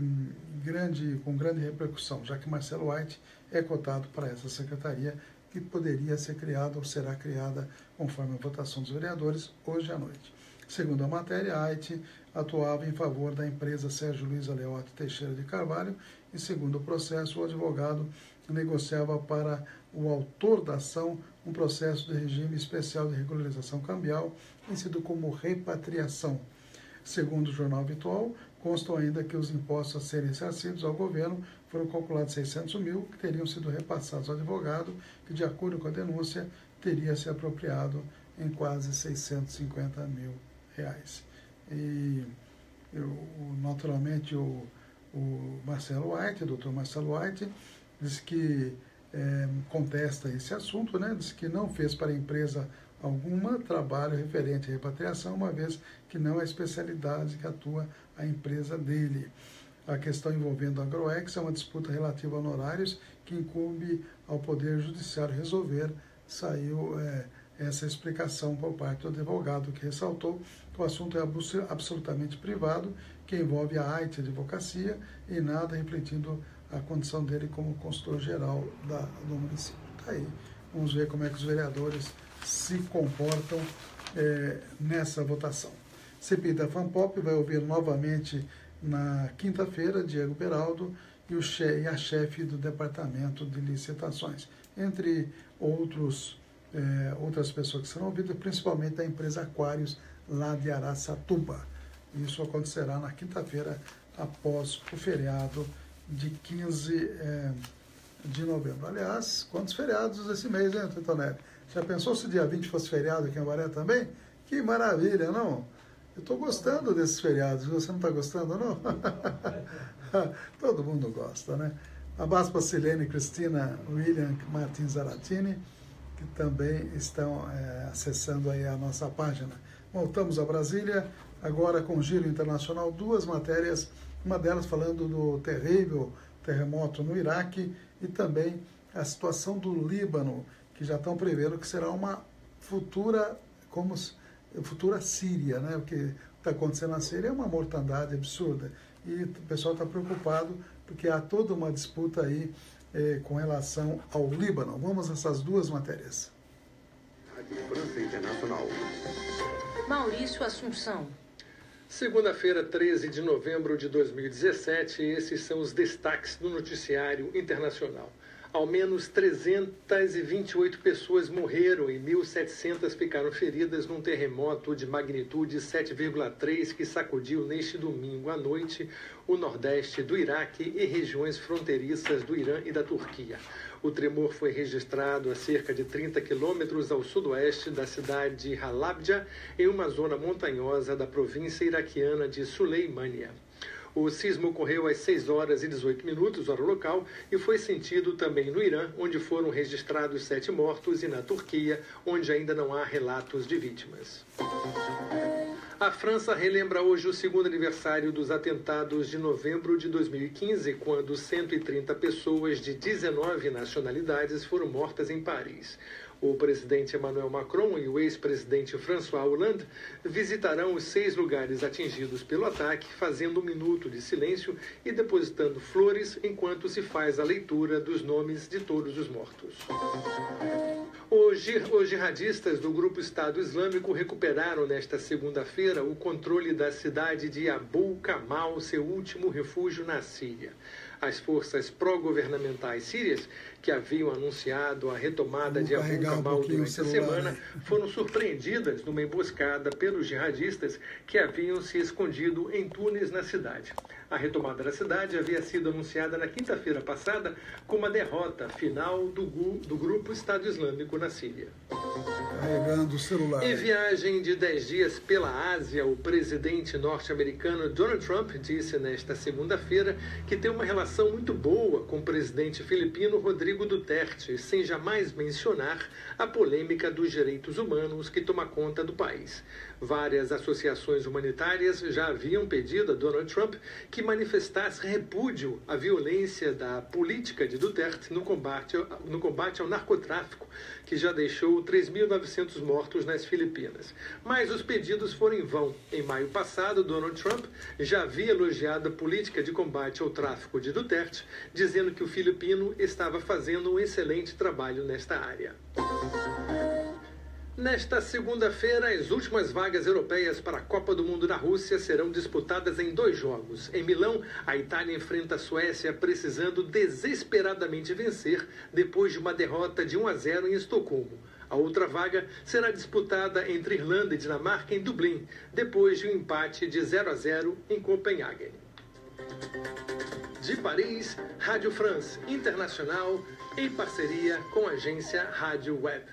com grande repercussão, já que Marcelo White é cotado para essa secretaria que poderia ser criada ou será criada conforme a votação dos vereadores hoje à noite. Segundo a matéria, White atuava em favor da empresa Sérgio Luiz Aleotti Teixeira de Carvalho e, segundo o processo, o advogado negociava para o autor da ação um processo de regime especial de regularização cambial, conhecido como repatriação. Segundo o jornal Habitual, Constam ainda que os impostos a serem ressarcidos ao governo foram calculados 600 mil, que teriam sido repassados ao advogado, que, de acordo com a denúncia, teria se apropriado em quase 650 mil reais. E, naturalmente, o Marcelo White, o doutor Marcelo White, disse que contesta esse assunto, né? Diz que não fez para a empresa alguma trabalho referente à repatriação, uma vez que não é a especialidade que atua a empresa dele. A questão envolvendo a Agroex é uma disputa relativa a honorários que incumbe ao Poder Judiciário resolver. Saiu essa explicação por parte do advogado, que ressaltou que o assunto é absolutamente privado, que envolve a AIT Advocacia e nada refletindo a condição dele como consultor-geral do município. Tá aí. Vamos ver como é que os vereadores se comportam nessa votação. CPI da FANPOP vai ouvir novamente na quinta-feira Diego Beraldo e a chefe do Departamento de Licitações, entre outras pessoas que serão ouvidas, principalmente da empresa Aquários, lá de Araçatuba. Isso acontecerá na quinta-feira, após o feriado de 15 de novembro. Aliás, quantos feriados esse mês, hein, Titonelli? Já pensou se dia 20 fosse feriado aqui em Avaré também? Que maravilha, não? Eu estou gostando desses feriados. Você não está gostando, não? Todo mundo gosta, né? Abraço para Silene, Cristina, William, Martins Zaratini, que também estão acessando aí a nossa página. Voltamos a Brasília, agora com o Giro Internacional, duas matérias, uma delas falando do terrível terremoto no Iraque e também a situação do Líbano, que já estão prevendo que será uma futura Síria, né? O que está acontecendo na Síria é uma mortandade absurda e o pessoal está preocupado porque há toda uma disputa aí com relação ao Líbano. Vamos a essas duas matérias. França Internacional. Maurício Assunção. Segunda-feira, 13 de novembro de 2017, esses são os destaques do noticiário internacional. Ao menos 328 pessoas morreram e 1.700 ficaram feridas num terremoto de magnitude 7,3 que sacudiu neste domingo à noite o nordeste do Iraque e regiões fronteiriças do Irã e da Turquia. O tremor foi registrado a cerca de 30 quilômetros ao sudoeste da cidade de Halabja, em uma zona montanhosa da província iraquiana de Suleimânia. O sismo ocorreu às 6 horas e 18 minutos, hora local, e foi sentido também no Irã, onde foram registrados 7 mortos, e na Turquia, onde ainda não há relatos de vítimas. A França relembra hoje o segundo aniversário dos atentados de novembro de 2015, quando 130 pessoas de 19 nacionalidades foram mortas em Paris. O presidente Emmanuel Macron e o ex-presidente François Hollande visitarão os 6 lugares atingidos pelo ataque, fazendo um minuto de silêncio e depositando flores enquanto se faz a leitura dos nomes de todos os mortos. Os jihadistas do grupo Estado Islâmico recuperaram nesta segunda-feira o controle da cidade de Abu Kamal, seu último refúgio na Síria. As forças pró-governamentais sírias, que haviam anunciado a retomada de Abu Kamal durante a semana, foram surpreendidas numa emboscada pelos jihadistas que haviam se escondido em túneis na cidade. A retomada da cidade havia sido anunciada na quinta-feira passada com uma derrota final do grupo Estado Islâmico na Síria. Carregando o celular. Em viagem de 10 dias pela Ásia, o presidente norte-americano Donald Trump disse nesta segunda-feira que tem uma relação muito boa com o presidente filipino Rodrigo Duterte, sem jamais mencionar a polêmica dos direitos humanos que toma conta do país. Várias associações humanitárias já haviam pedido a Donald Trump que manifestasse repúdio à violência da política de Duterte no combate ao narcotráfico, que já deixou 3.900 mortos nas Filipinas. Mas os pedidos foram em vão. Em maio passado, Donald Trump já havia elogiado a política de combate ao tráfico de Duterte, dizendo que o filipino estava fazendo um excelente trabalho nesta área. Nesta segunda-feira, as últimas vagas europeias para a Copa do Mundo na Rússia serão disputadas em 2 jogos. Em Milão, a Itália enfrenta a Suécia precisando desesperadamente vencer depois de uma derrota de 1-0 em Estocolmo. A outra vaga será disputada entre Irlanda e Dinamarca em Dublin, depois de um empate de 0-0 em Copenhague. De Paris, Rádio France Internacional, em parceria com a agência Rádio Web.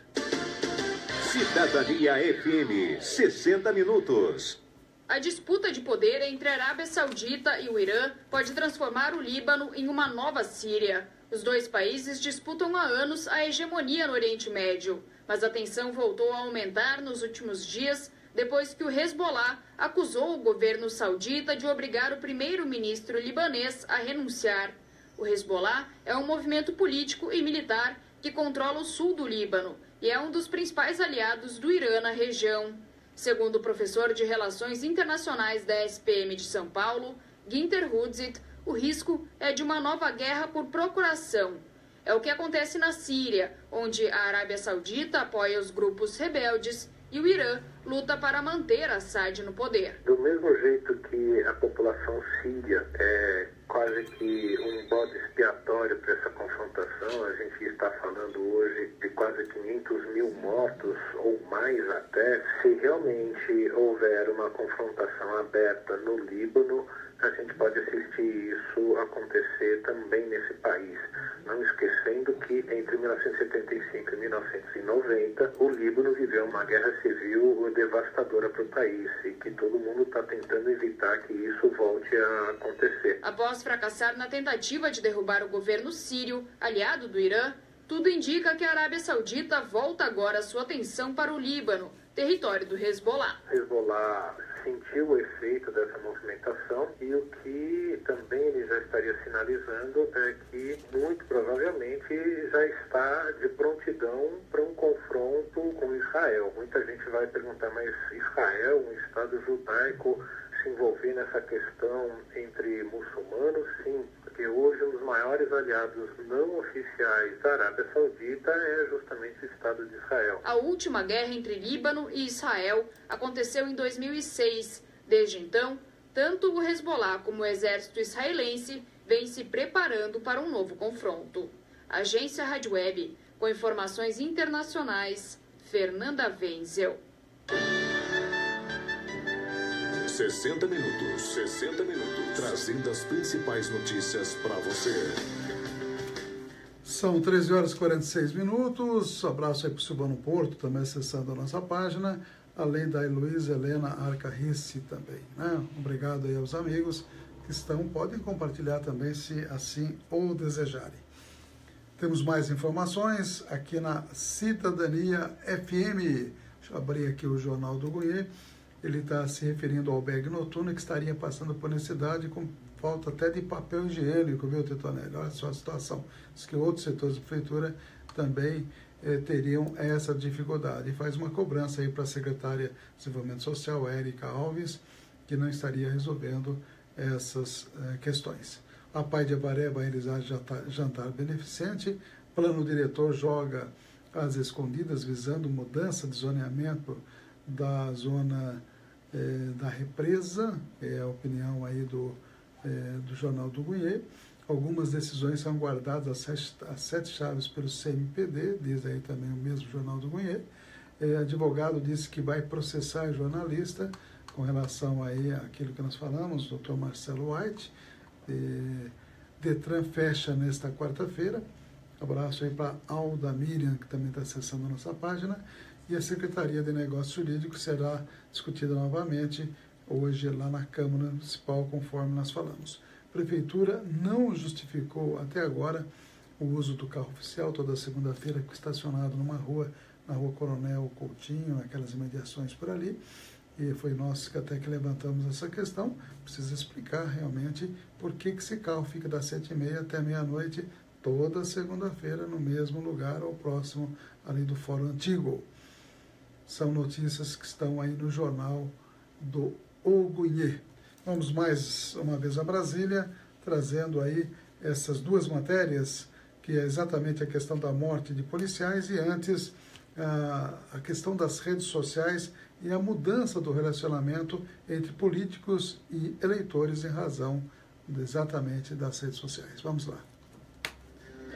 Cidadania FM, 60 minutos. A disputa de poder entre a Arábia Saudita e o Irã pode transformar o Líbano em uma nova Síria. Os dois países disputam há anos a hegemonia no Oriente Médio, mas a tensão voltou a aumentar nos últimos dias depois que o Hezbollah acusou o governo saudita de obrigar o primeiro-ministro libanês a renunciar. O Hezbollah é um movimento político e militar que controla o sul do Líbano e é um dos principais aliados do Irã na região. Segundo o professor de Relações Internacionais da SPM de São Paulo, Ginter Hudzit, o risco é de uma nova guerra por procuração. É o que acontece na Síria, onde a Arábia Saudita apoia os grupos rebeldes e o Irã luta para manter Assad no poder. Do mesmo jeito que a população síria é quase que um bode expiatório para essa confrontação, a gente está falando hoje de quase 500 mil mortos ou mais até. Se realmente houver uma confrontação aberta no Líbano, a gente pode assistir isso acontecer também nesse país. Não esquecendo que entre 1975 e 1990, o Líbano viveu uma guerra civil devastadora para o país e que todo mundo está tentando evitar que isso volte a acontecer. Após fracassar na tentativa de derrubar o governo sírio, aliado do Irã, tudo indica que a Arábia Saudita volta agora sua atenção para o Líbano, território do Hezbollah. Hezbollah sentiu o efeito dessa movimentação e o que também ele já estaria sinalizando é que muito provavelmente já está de prontidão para um confronto com Israel. Muita gente vai perguntar, mas Israel, um Estado judaico, se envolver nessa questão entre muçulmanos? Sim, porque hoje um dos maiores aliados não oficiais da Arábia Saudita é justamente o Estado de Israel. A última guerra entre Líbano e Israel aconteceu em 2006. Desde então, tanto o Hezbollah como o exército israelense vêm se preparando para um novo confronto. Agência Rádio Web, com informações internacionais, Fernanda Wenzel. 60 minutos, 60 minutos, trazendo as principais notícias para você. São 13 horas e 46 minutos. Abraço aí para o Silvano Porto, também acessando a nossa página, além da Heloísa Helena Arcarrice também, né? Obrigado aí aos amigos que podem compartilhar também, se assim o desejarem. Temos mais informações aqui na Cidadania FM. Deixa eu abrir aqui o Jornal do Goiê. Ele está se referindo ao albergue noturno que estaria passando por necessidade com falta até de papel higiênico, viu, Titonelli? Olha só a situação. Diz que outros setores da prefeitura também teriam essa dificuldade. E faz uma cobrança aí para a secretária de Desenvolvimento Social, Érica Alves, que não estaria resolvendo essas questões. A Pai de Avaré vai realizar jantar beneficente. Plano diretor joga às escondidas, visando mudança de zoneamento da zona da represa, é a opinião aí do Jornal do Goiê. Algumas decisões são guardadas às 7 chaves pelo CMPD, diz aí também o mesmo Jornal do Goiê. Advogado disse que vai processar jornalista com relação aí àquilo que nós falamos, Dr. Marcelo White. Detran fecha nesta quarta-feira. Abraço aí para Alda Miriam, que também está acessando a nossa página. E a Secretaria de Negócios Jurídicos será discutida novamente hoje lá na Câmara Municipal, conforme nós falamos. A Prefeitura não justificou até agora o uso do carro oficial toda segunda-feira, estacionado numa rua, na Rua Coronel Coutinho, naquelas imediações por ali. E foi nós que até que levantamos essa questão. Precisa explicar realmente por que esse carro fica das 7h30 até meia-noite, toda segunda-feira, no mesmo lugar ou próximo ali do Fórum Antigo. São notícias que estão aí no Jornal do Goiê. Vamos mais uma vez a Brasília, trazendo aí essas duas matérias, que é exatamente a questão da morte de policiais e antes a questão das redes sociais e a mudança do relacionamento entre políticos e eleitores em razão exatamente das redes sociais. Vamos lá.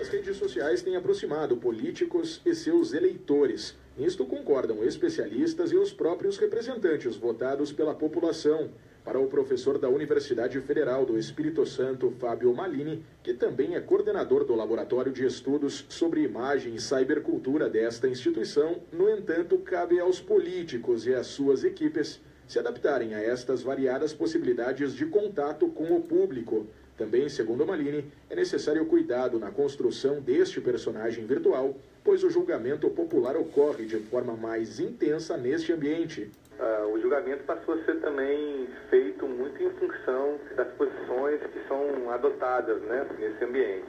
As redes sociais têm aproximado políticos e seus eleitores. Nisto concordam especialistas e os próprios representantes votados pela população. Para o professor da Universidade Federal do Espírito Santo, Fábio Malini, que também é coordenador do Laboratório de Estudos sobre Imagem e Cybercultura desta instituição, no entanto, cabe aos políticos e às suas equipes se adaptarem a estas variadas possibilidades de contato com o público. Também, segundo Malini, é necessário cuidado na construção deste personagem virtual, pois o julgamento popular ocorre de forma mais intensa neste ambiente. O julgamento passou a ser também feito muito em função das posições que são adotadas, né, nesse ambiente.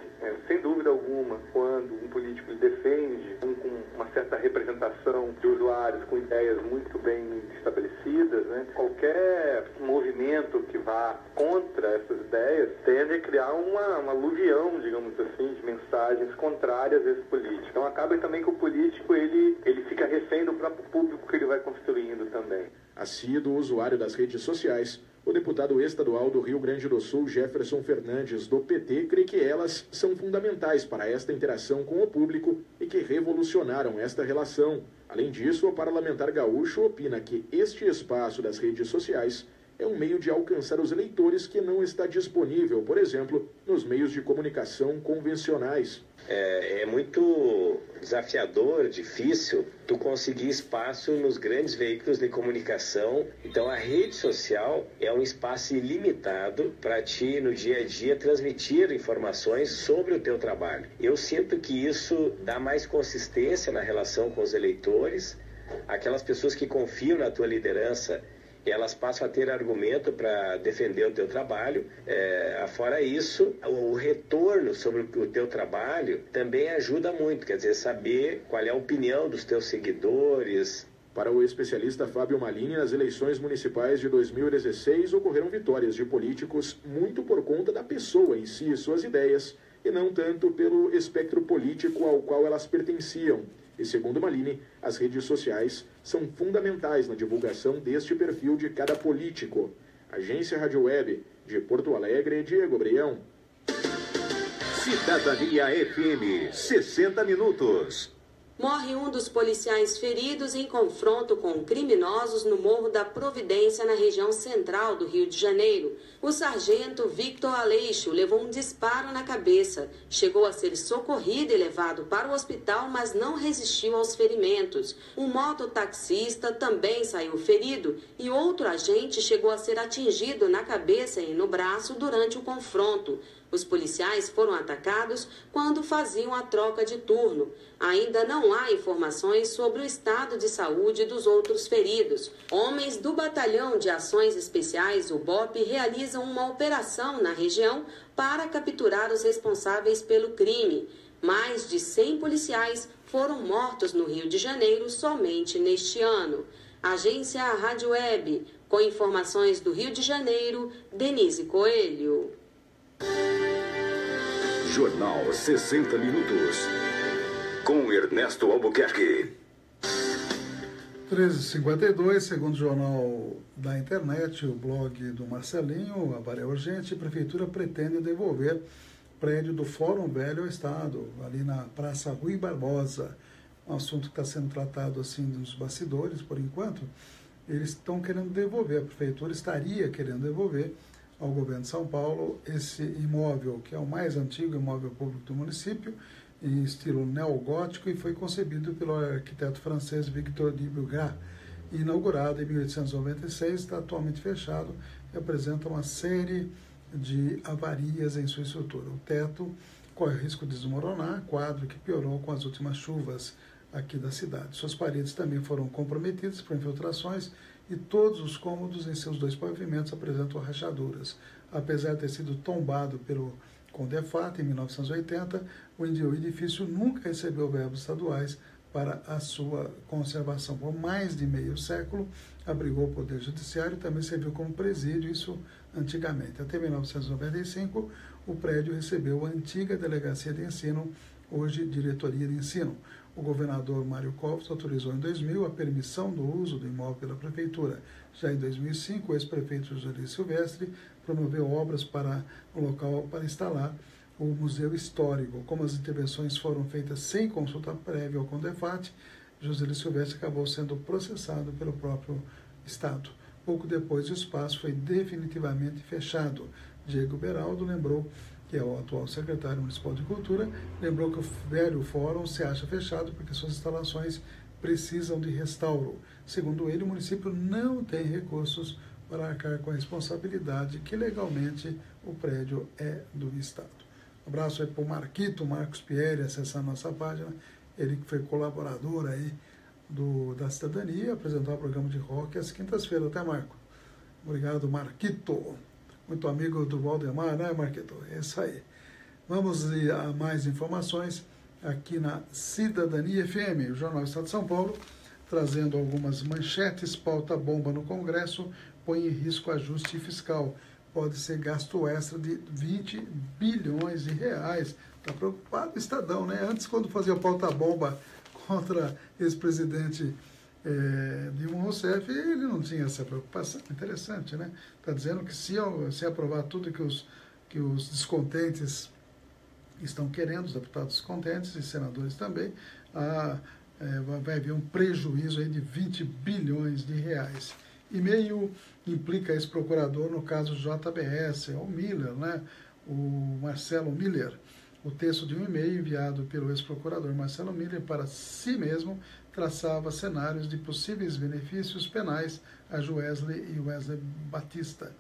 Sem dúvida alguma, quando um político defende com uma certa representação de usuários com ideias muito bem estabelecidas, né, qualquer movimento que vá contra essas ideias tende a criar uma aluvião, digamos assim, de mensagens contrárias a esse político. Então acaba também que o político ele fica refém do próprio público que ele vai construindo também. Assíduo usuário das redes sociais, o deputado estadual do Rio Grande do Sul, Jefferson Fernandes, do PT, crê que elas são fundamentais para esta interação com o público e que revolucionaram esta relação. Além disso, o parlamentar gaúcho opina que este espaço das redes sociais é um meio de alcançar os eleitores que não está disponível, por exemplo, nos meios de comunicação convencionais. É muito desafiador, difícil, tu conseguir espaço nos grandes veículos de comunicação. Então a rede social é um espaço ilimitado para ti, no dia a dia, transmitir informações sobre o teu trabalho. Eu sinto que isso dá mais consistência na relação com os eleitores. Aquelas pessoas que confiam na tua liderança, elas passam a ter argumento para defender o teu trabalho. Fora isso, o retorno sobre o teu trabalho também ajuda muito, quer dizer, saber qual é a opinião dos teus seguidores. Para o especialista Fábio Malini, nas eleições municipais de 2016 ocorreram vitórias de políticos muito por conta da pessoa em si e suas ideias, e não tanto pelo espectro político ao qual elas pertenciam. E segundo Malini, as redes sociais são fundamentais na divulgação deste perfil de cada político. Agência Rádio Web, de Porto Alegre, Diego Breião. Cidadania FM, 60 minutos. Morre um dos policiais feridos em confronto com criminosos no Morro da Providência, na região central do Rio de Janeiro. O sargento Victor Aleixo levou um disparo na cabeça. Chegou a ser socorrido e levado para o hospital, mas não resistiu aos ferimentos. Um mototaxista também saiu ferido e outro agente chegou a ser atingido na cabeça e no braço durante o confronto. Os policiais foram atacados quando faziam a troca de turno. Ainda não há informações sobre o estado de saúde dos outros feridos. Homens do Batalhão de Ações Especiais, o BOP, realizam uma operação na região para capturar os responsáveis pelo crime. Mais de 100 policiais foram mortos no Rio de Janeiro somente neste ano. Agência Rádio Web, com informações do Rio de Janeiro, Denise Coelho. Jornal 60 Minutos, com Ernesto Albuquerque. 13h52, segundo o Jornal da Internet, o blog do Marcelinho, a Varé Urgente, a Prefeitura pretende devolver prédio do Fórum Velho ao Estado, ali na Praça Rui Barbosa. Um assunto que está sendo tratado assim nos bastidores, por enquanto. Eles estão querendo devolver, a Prefeitura estaria querendo devolver ao governo de São Paulo esse imóvel, que é o mais antigo imóvel público do município, em estilo neogótico, e foi concebido pelo arquiteto francês Victor Dubugras. Inaugurado em 1896, está atualmente fechado e apresenta uma série de avarias em sua estrutura. O teto corre o risco de desmoronar, quadro que piorou com as últimas chuvas aqui da cidade. Suas paredes também foram comprometidas por infiltrações e todos os cômodos em seus 2 pavimentos apresentam rachaduras. Apesar de ter sido tombado pelo Condefat em 1980, o edifício nunca recebeu verbas estaduais para a sua conservação. Por mais de meio século, abrigou o Poder Judiciário e também serviu como presídio, isso antigamente. Até 1995, o prédio recebeu a antiga Delegacia de Ensino, hoje Diretoria de Ensino. O governador Mário Covas autorizou em 2000 a permissão do uso do imóvel pela Prefeitura. Já em 2005, o ex-prefeito José Silvestre promoveu obras para o local para instalar o Museu Histórico. Como as intervenções foram feitas sem consulta prévia ao CONDEFAT, Joselito Silvestre acabou sendo processado pelo próprio Estado. Pouco depois, o espaço foi definitivamente fechado. Diego Beraldo lembrou, que é o atual secretário municipal de Cultura, lembrou que o velho fórum se acha fechado porque suas instalações precisam de restauro. Segundo ele, o município não tem recursos para arcar com a responsabilidade que legalmente o prédio é do Estado. Um abraço aí para o Marcos Pieri, acessando nossa página, ele que foi colaborador aí da Cidadania, apresentar o programa de rock às quintas-feiras. Até, Marco. Obrigado, Marquito. Muito amigo do Valdemar, né, Marquito? É isso aí. Vamos a mais informações aqui na Cidadania FM, o Jornal Estado de São Paulo, trazendo algumas manchetes. Pauta bomba no Congresso põe em risco ajuste fiscal. Pode ser gasto extra de 20 bilhões de reais. Está preocupado o Estadão, né? Antes, quando fazia pauta bomba contra ex-presidente Dilma Rousseff, ele não tinha essa preocupação. Interessante, né? Está dizendo que se aprovar tudo que os descontentes estão querendo, os deputados descontentes e senadores também, vai haver um prejuízo aí de 20 bilhões de reais. E-mail implica ex-procurador no caso JBS, o Miller, né? O Marcelo Miller. O texto de um e-mail enviado pelo ex-procurador Marcelo Miller para si mesmo traçava cenários de possíveis benefícios penais a Joesley e Wesley Batista.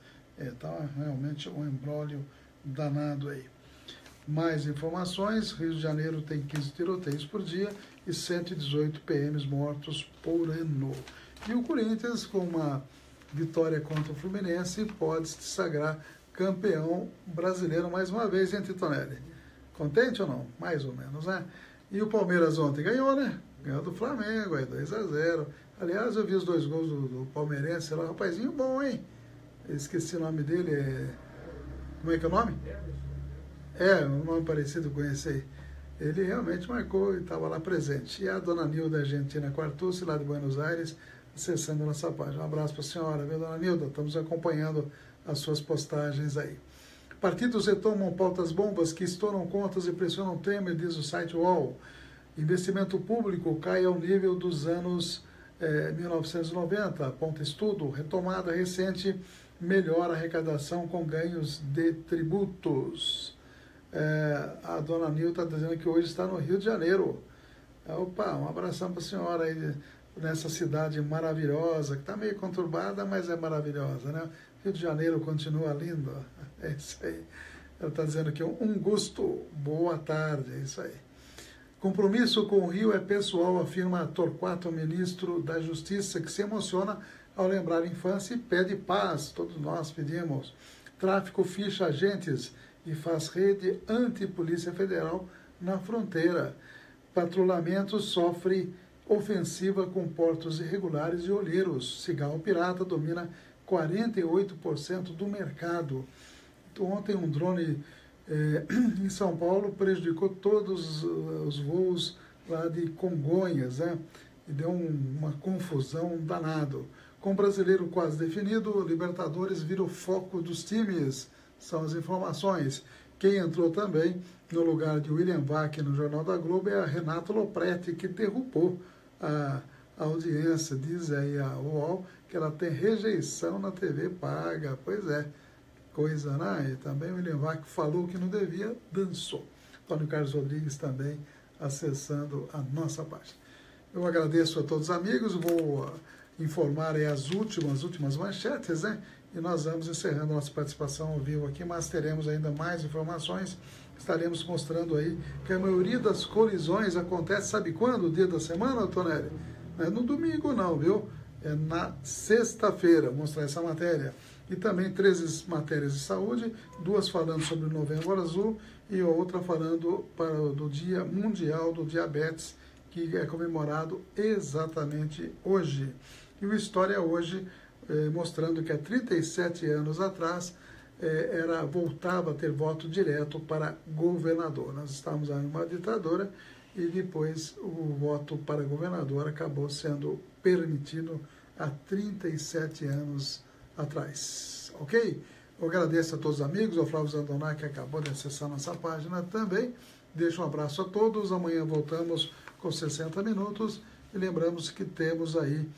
Tá realmente um imbróglio danado aí. Mais informações: Rio de Janeiro tem 15 tiroteios por dia e 118 PMs mortos por ano. E o Corinthians, com uma vitória contra o Fluminense, pode se sagrar campeão brasileiro mais uma vez, hein, Titonelli? Contente ou não? Mais ou menos, né? E o Palmeiras ontem ganhou, né? Ganhou do Flamengo, aí 2-0. Aliás, eu vi os 2 gols do palmeirense lá, rapazinho bom, hein? Eu esqueci o nome dele, como é que é o nome? Um nome parecido com esse aí. Ele realmente marcou e estava lá presente. E a dona Nilda Argentina Quartucci, lá de Buenos Aires, acessando a nossa página. Um abraço para a senhora, viu, dona Nilda? Estamos acompanhando as suas postagens aí. Partidos retomam pautas bombas que estouram contas e pressionam Temer, diz o site UOL. Investimento público cai ao nível dos anos 1990, aponta estudo. Retomada recente melhora a arrecadação com ganhos de tributos. A dona Nil está dizendo que hoje está no Rio de Janeiro. Opa, um abração para a senhora aí nessa cidade maravilhosa, que está meio conturbada, mas é maravilhosa, né? Rio de Janeiro continua lindo. É isso aí. Ela está dizendo aqui, um gosto, boa tarde, é isso aí. Compromisso com o Rio é pessoal, afirma Torquato, ministro da Justiça, que se emociona ao lembrar a infância e pede paz, todos nós pedimos. Tráfico ficha agentes e faz rede anti-Polícia Federal na fronteira. Patrulhamento sofre ofensiva com portos irregulares e olheiros. Cigarro pirata domina 48% do mercado. Ontem um drone em São Paulo prejudicou todos os voos lá de Congonhas, né? E deu uma confusão danado. Com o brasileiro quase definido, Libertadores vira o foco dos times. São as informações. Quem entrou também no lugar de William Vac no Jornal da Globo é a Renata Lopretti, que derrubou a audiência. Diz aí a UOL que ela tem rejeição na TV paga. Pois é, coisa, né? E também o William Vac falou que não devia, dançou. Antônio Carlos Rodrigues também acessando a nossa página. Eu agradeço a todos os amigos, vou informar aí as últimas manchetes, né? E nós vamos encerrando nossa participação ao vivo aqui, mas teremos ainda mais informações. Estaremos mostrando aí que a maioria das colisões acontece, sabe quando? O dia da semana, Tonelli? Não é no domingo não, viu? É na sexta-feira, vou mostrar essa matéria. E também 13 matérias de saúde, 2 falando sobre o Novembro Azul e outra falando do Dia Mundial do Diabetes, que é comemorado exatamente hoje. E o História hoje, mostrando que há 37 anos atrás voltava a ter voto direto para governador. Nós estávamos em uma ditadura e depois o voto para governador acabou sendo permitido há 37 anos atrás. Ok? Eu agradeço a todos os amigos, ao Flávio Zandoná, que acabou de acessar nossa página também. Deixo um abraço a todos. Amanhã voltamos com 60 minutos. E lembramos que temos aí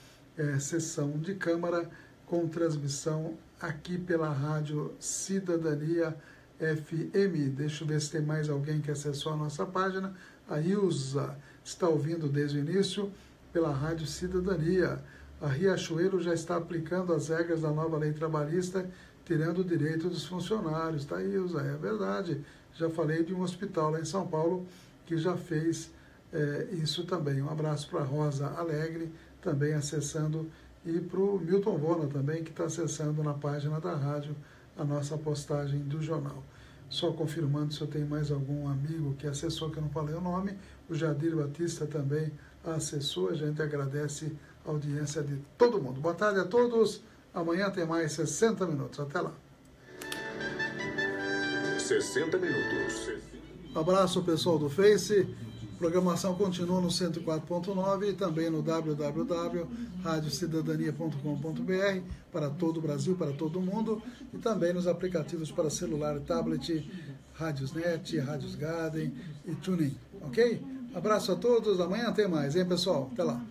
sessão de Câmara com transmissão aqui pela Rádio Cidadania FM. Deixa eu ver se tem mais alguém que acessou a nossa página. A Ilza está ouvindo desde o início pela Rádio Cidadania. A Riachuelo já está aplicando as regras da nova lei trabalhista, tirando o direito dos funcionários. Tá, Ilza? É verdade. Já falei de um hospital lá em São Paulo que já fez isso também. Um abraço para a Rosa Alegre, também acessando, e para o Milton Vona também, que está acessando na página da rádio a nossa postagem do jornal. Só confirmando se eu tenho mais algum amigo que acessou, que eu não falei o nome. O Jadir Batista também acessou. A gente agradece a audiência de todo mundo. Boa tarde a todos. Amanhã tem mais 60 minutos. Até lá. 60 minutos. Um abraço, pessoal do Face. Programação continua no 104.9 e também no www.radiocidadania.com.br para todo o Brasil, para todo o mundo, e também nos aplicativos para celular e tablet, Radiosnet, Radios Garden e Tuning, ok? Abraço a todos, amanhã tem mais, hein, pessoal? Até lá.